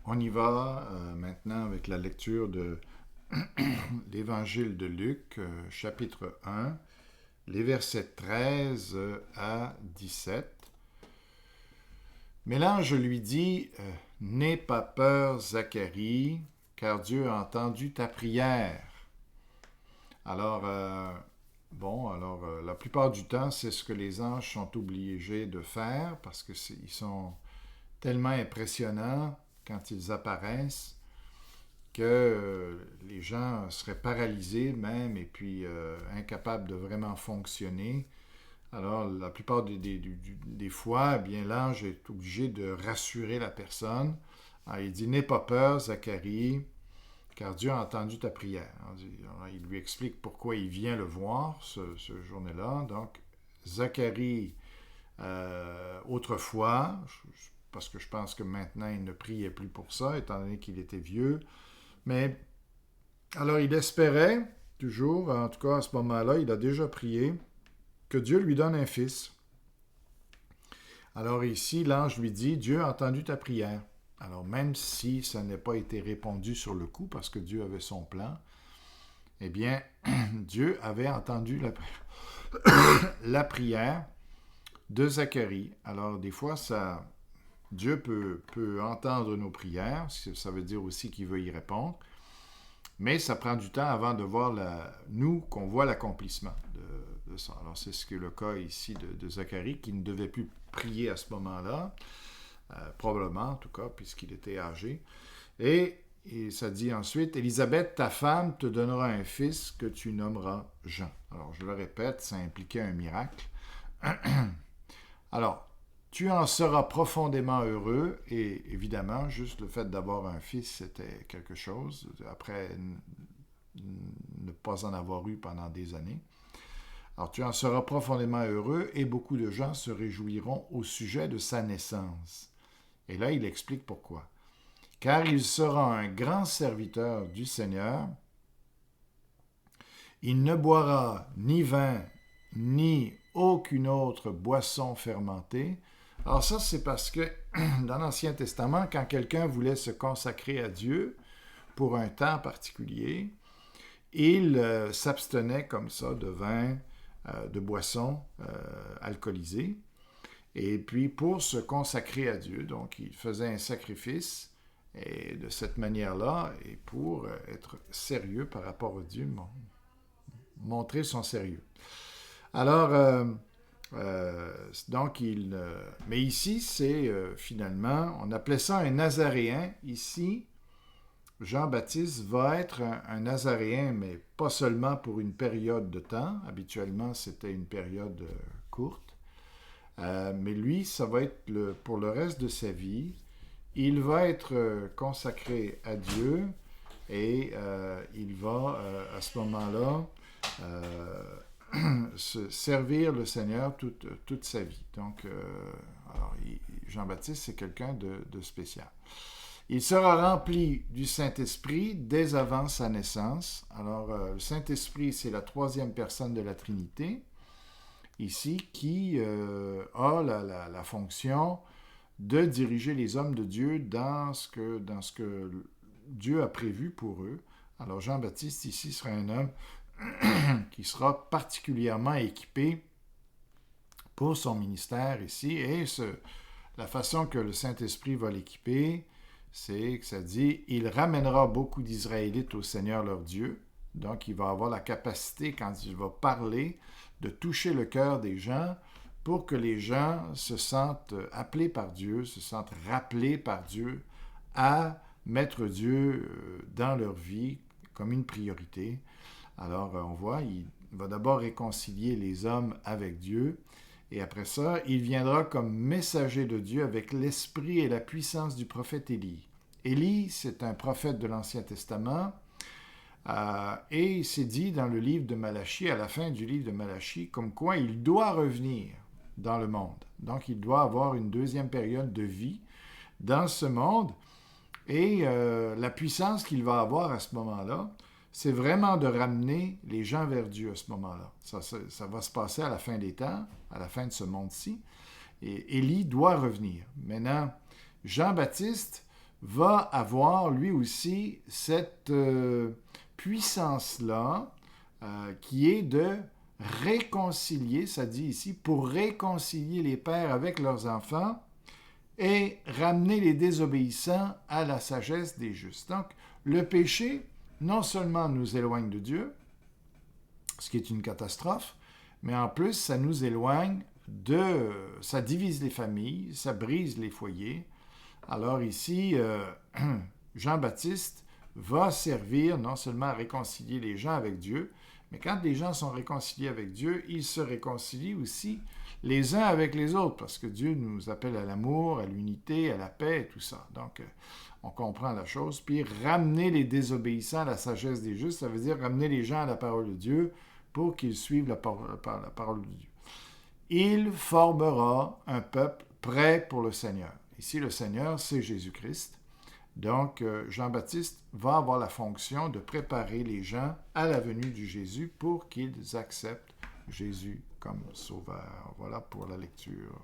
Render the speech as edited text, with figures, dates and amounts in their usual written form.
On y va maintenant avec la lecture de l'Évangile de Luc, chapitre 1, les versets 13 à 17. Mais l'ange lui dit, n'aie pas peur, Zacharie, car Dieu a entendu ta prière. Alors, la plupart du temps, c'est ce que les anges sont obligés de faire parce qu'ils sont tellement impressionnants quand ils apparaissent que les gens seraient paralysés même et puis incapables de vraiment fonctionner. Alors, la plupart des fois, eh bien, l'ange est obligé de rassurer la personne. Alors, il dit, n'aie pas peur, Zacharie, car Dieu a entendu ta prière. Alors, il lui explique pourquoi il vient le voir ce journée-là. Donc, Zacharie, autrefois, parce que je pense que maintenant il ne priait plus pour ça, étant donné qu'il était vieux, mais alors il espérait, toujours, en tout cas à ce moment-là, il a déjà prié, que Dieu lui donne un fils. Alors ici, l'ange lui dit, Dieu a entendu ta prière. Alors même si ça n'a pas été répondu sur le coup, parce que Dieu avait son plan, eh bien, Dieu avait entendu la prière de Zacharie. Alors des fois, Dieu peut entendre nos prières, ça veut dire aussi qu'il veut y répondre, mais ça prend du temps avant de voir, qu'on voit l'accomplissement de ça. Alors c'est ce qui est le cas ici de Zacharie, qui ne devait plus prier à ce moment-là, probablement en tout cas, puisqu'il était âgé. Et ça dit ensuite, Élisabeth, ta femme, te donnera un fils que tu nommeras Jean. Alors je le répète, ça impliquait un miracle. Alors, tu en seras profondément heureux, et évidemment, juste le fait d'avoir un fils, c'était quelque chose, après ne pas en avoir eu pendant des années. Alors, tu en seras profondément heureux, et beaucoup de gens se réjouiront au sujet de sa naissance. Et là, il explique pourquoi. Car il sera un grand serviteur du Seigneur, il ne boira ni vin, ni aucune autre boisson fermentée. Alors ça, c'est parce que dans l'Ancien Testament, quand quelqu'un voulait se consacrer à Dieu pour un temps particulier, il s'abstenait comme ça de vin, de boissons alcoolisées. Et puis pour se consacrer à Dieu, donc il faisait un sacrifice, et de cette manière-là, et pour être sérieux par rapport à Dieu, montrer son sérieux. Alors, mais ici, c'est finalement, on appelait ça un Nazaréen. Ici, Jean-Baptiste va être un Nazaréen, mais pas seulement pour une période de temps. Habituellement, c'était une période courte. Mais lui, ça va être pour le reste de sa vie. Il va être consacré à Dieu et il va, à ce moment-là, servir le Seigneur toute sa vie. Donc, Jean-Baptiste, c'est quelqu'un de spécial. Il sera rempli du Saint-Esprit dès avant sa naissance. Alors, le Saint-Esprit, c'est la troisième personne de la Trinité, ici, qui a la fonction de diriger les hommes de Dieu dans ce que Dieu a prévu pour eux. Alors, Jean-Baptiste, ici, sera un homme qui sera particulièrement équipé pour son ministère ici. Et la façon que le Saint-Esprit va l'équiper, c'est que ça dit, il ramènera beaucoup d'Israélites au Seigneur leur Dieu. Donc, il va avoir la capacité, quand il va parler, de toucher le cœur des gens pour que les gens se sentent appelés par Dieu, se sentent rappelés par Dieu à mettre Dieu dans leur vie comme une priorité. Alors, on voit, il va d'abord réconcilier les hommes avec Dieu, et après ça, il viendra comme messager de Dieu avec l'esprit et la puissance du prophète Élie. Élie, c'est un prophète de l'Ancien Testament, et c'est dit dans le livre de Malachie, à la fin du livre de Malachie, comme quoi il doit revenir dans le monde. Donc, il doit avoir une deuxième période de vie dans ce monde, et la puissance qu'il va avoir à ce moment-là, c'est vraiment de ramener les gens vers Dieu à ce moment-là. Ça va se passer à la fin des temps, à la fin de ce monde-ci. Et Élie doit revenir. Maintenant, Jean-Baptiste va avoir lui aussi cette puissance-là qui est de réconcilier, ça dit ici, pour réconcilier les pères avec leurs enfants et ramener les désobéissants à la sagesse des justes. Donc, le péché, non seulement nous éloigne de Dieu, ce qui est une catastrophe, mais en plus, ça nous éloigne ça divise les familles, ça brise les foyers. Alors ici, Jean-Baptiste va servir non seulement à réconcilier les gens avec Dieu, mais quand les gens sont réconciliés avec Dieu, ils se réconcilient aussi les uns avec les autres, parce que Dieu nous appelle à l'amour, à l'unité, à la paix et tout ça. Donc, on comprend la chose. Puis, ramener les désobéissants à la sagesse des justes, ça veut dire ramener les gens à la parole de Dieu pour qu'ils suivent la parole de Dieu. Il formera un peuple prêt pour le Seigneur. Ici, le Seigneur, c'est Jésus-Christ. Donc, Jean-Baptiste va avoir la fonction de préparer les gens à la venue du Jésus pour qu'ils acceptent Jésus comme sauveur. Voilà pour la lecture.